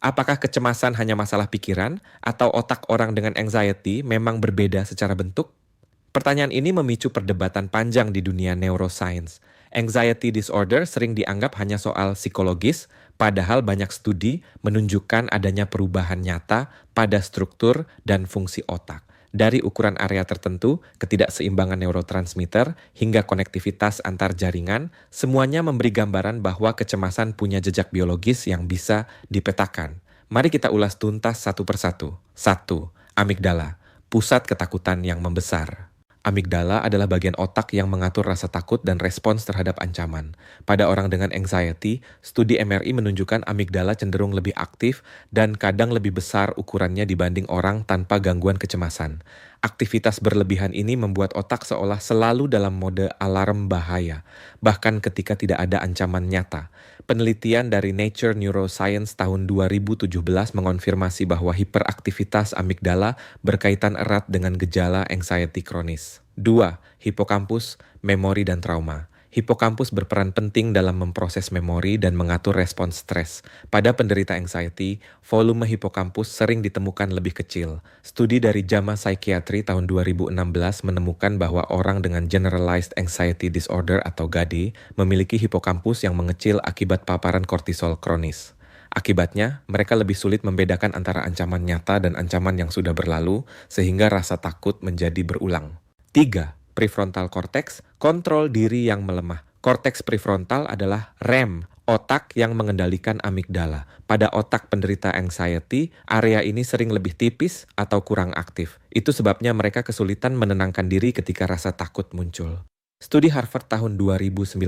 Apakah kecemasan hanya masalah pikiran, atau otak orang dengan anxiety memang berbeda secara bentuk? Pertanyaan ini memicu perdebatan panjang di dunia neuroscience. Anxiety disorder sering dianggap hanya soal psikologis, padahal banyak studi menunjukkan adanya perubahan nyata pada struktur dan fungsi otak. Dari ukuran area tertentu, ketidakseimbangan neurotransmitter, hingga konektivitas antar jaringan, semuanya memberi gambaran bahwa kecemasan punya jejak biologis yang bisa dipetakan. Mari kita ulas tuntas satu persatu. 1. Amigdala, pusat ketakutan yang membesar. Amigdala adalah bagian otak yang mengatur rasa takut dan respons terhadap ancaman. Pada orang dengan anxiety, studi MRI menunjukkan amigdala cenderung lebih aktif dan kadang lebih besar ukurannya dibanding orang tanpa gangguan kecemasan. Aktivitas berlebihan ini membuat otak seolah selalu dalam mode alarm bahaya, bahkan ketika tidak ada ancaman nyata. Penelitian dari Nature Neuroscience tahun 2017 mengonfirmasi bahwa hiperaktivitas amigdala berkaitan erat dengan gejala anxiety kronis. 2. Hipokampus, memori dan trauma. Hipokampus berperan penting dalam memproses memori dan mengatur respons stres. Pada penderita anxiety, volume hipokampus sering ditemukan lebih kecil. Studi dari JAMA Psychiatry tahun 2016 menemukan bahwa orang dengan Generalized Anxiety Disorder atau GAD memiliki hipokampus yang mengecil akibat paparan kortisol kronis. Akibatnya, mereka lebih sulit membedakan antara ancaman nyata dan ancaman yang sudah berlalu, sehingga rasa takut menjadi berulang. 3. Prefrontal cortex, kontrol diri yang melemah. Korteks prefrontal adalah rem, otak yang mengendalikan amigdala. Pada otak penderita anxiety, area ini sering lebih tipis atau kurang aktif. Itu sebabnya mereka kesulitan menenangkan diri ketika rasa takut muncul. Studi Harvard tahun 2019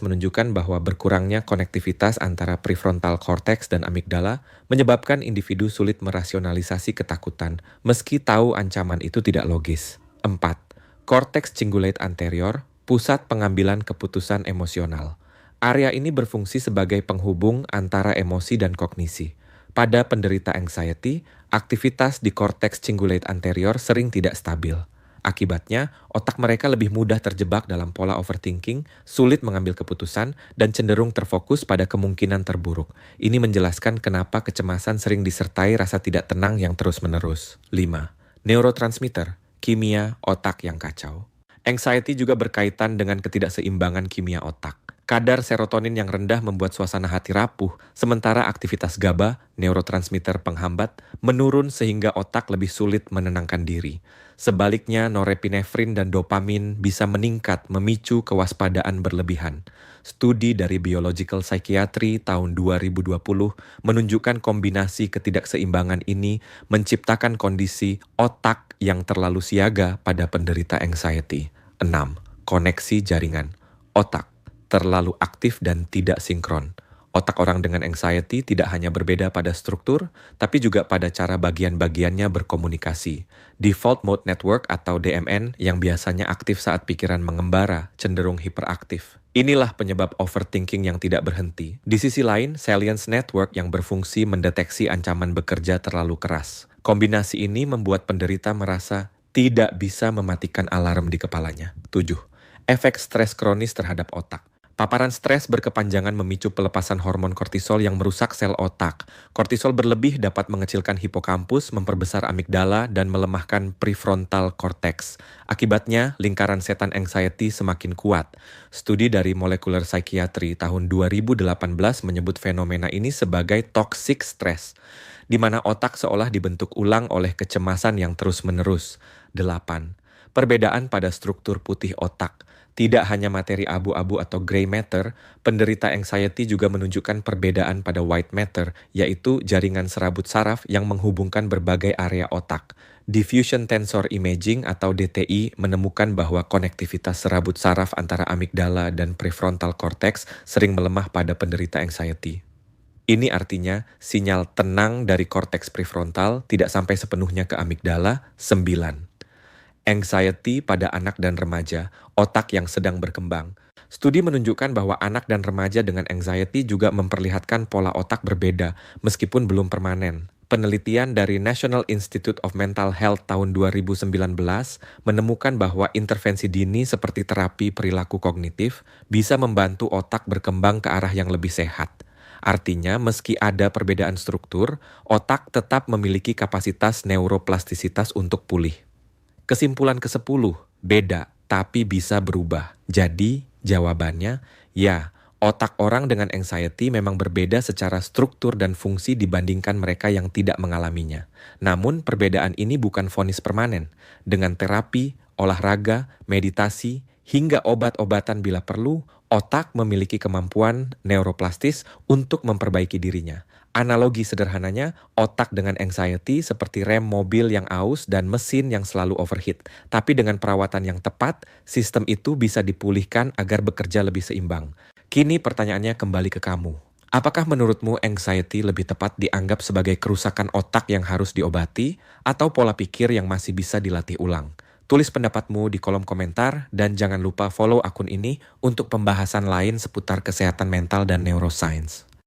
menunjukkan bahwa berkurangnya konektivitas antara prefrontal cortex dan amigdala menyebabkan individu sulit merasionalisasi ketakutan, meski tahu ancaman itu tidak logis. 4. Cortex cingulate anterior, pusat pengambilan keputusan emosional. Area ini berfungsi sebagai penghubung antara emosi dan kognisi. Pada penderita anxiety, aktivitas di cortex cingulate anterior sering tidak stabil. Akibatnya, otak mereka lebih mudah terjebak dalam pola overthinking, sulit mengambil keputusan, dan cenderung terfokus pada kemungkinan terburuk. Ini menjelaskan kenapa kecemasan sering disertai rasa tidak tenang yang terus-menerus. 5. Neurotransmitter, kimia otak yang kacau. Anxiety juga berkaitan dengan ketidakseimbangan kimia otak. Kadar serotonin yang rendah membuat suasana hati rapuh, sementara aktivitas GABA, neurotransmitter penghambat, menurun sehingga otak lebih sulit menenangkan diri. Sebaliknya, norepinefrin dan dopamin bisa meningkat memicu kewaspadaan berlebihan. Studi dari Biological Psychiatry tahun 2020 menunjukkan kombinasi ketidakseimbangan ini menciptakan kondisi otak yang terlalu siaga pada penderita anxiety. 6. Koneksi jaringan. Otak terlalu aktif dan tidak sinkron. Otak orang dengan anxiety tidak hanya berbeda pada struktur, tapi juga pada cara bagian-bagiannya berkomunikasi. Default Mode Network atau DMN yang biasanya aktif saat pikiran mengembara cenderung hiperaktif. Inilah penyebab overthinking yang tidak berhenti. Di sisi lain, Salience Network yang berfungsi mendeteksi ancaman bekerja terlalu keras. Kombinasi ini membuat penderita merasa tidak bisa mematikan alarm di kepalanya. 7. Efek stres kronis terhadap otak. Paparan stres berkepanjangan memicu pelepasan hormon kortisol yang merusak sel otak. Kortisol berlebih dapat mengecilkan hipokampus, memperbesar amigdala, dan melemahkan prefrontal cortex. Akibatnya, lingkaran setan anxiety semakin kuat. Studi dari Molecular Psychiatry tahun 2018 menyebut fenomena ini sebagai toxic stress, di mana otak seolah dibentuk ulang oleh kecemasan yang terus-menerus. 8. Perbedaan pada struktur putih otak. Tidak hanya materi abu-abu atau gray matter, penderita anxiety juga menunjukkan perbedaan pada white matter, yaitu jaringan serabut saraf yang menghubungkan berbagai area otak. Diffusion Tensor Imaging atau DTI menemukan bahwa konektivitas serabut saraf antara amigdala dan prefrontal cortex sering melemah pada penderita anxiety. Ini artinya sinyal tenang dari korteks prefrontal tidak sampai sepenuhnya ke amigdala. 9. Anxiety pada anak dan remaja, otak yang sedang berkembang. Studi menunjukkan bahwa anak dan remaja dengan anxiety juga memperlihatkan pola otak berbeda, meskipun belum permanen. Penelitian dari National Institute of Mental Health tahun 2019 menemukan bahwa intervensi dini seperti terapi perilaku kognitif bisa membantu otak berkembang ke arah yang lebih sehat. Artinya, meski ada perbedaan struktur, otak tetap memiliki kapasitas neuroplastisitas untuk pulih. Kesimpulan ke-10, beda, tapi bisa berubah. Jadi, jawabannya, ya, otak orang dengan anxiety memang berbeda secara struktur dan fungsi dibandingkan mereka yang tidak mengalaminya. Namun, perbedaan ini bukan vonis permanen. Dengan terapi, olahraga, meditasi, hingga obat-obatan bila perlu, otak memiliki kemampuan neuroplastis untuk memperbaiki dirinya. Analogi sederhananya, otak dengan anxiety seperti rem mobil yang aus dan mesin yang selalu overheat. Tapi dengan perawatan yang tepat, sistem itu bisa dipulihkan agar bekerja lebih seimbang. Kini pertanyaannya kembali ke kamu. Apakah menurutmu anxiety lebih tepat dianggap sebagai kerusakan otak yang harus diobati atau pola pikir yang masih bisa dilatih ulang? Tulis pendapatmu di kolom komentar dan jangan lupa follow akun ini untuk pembahasan lain seputar kesehatan mental dan neuroscience.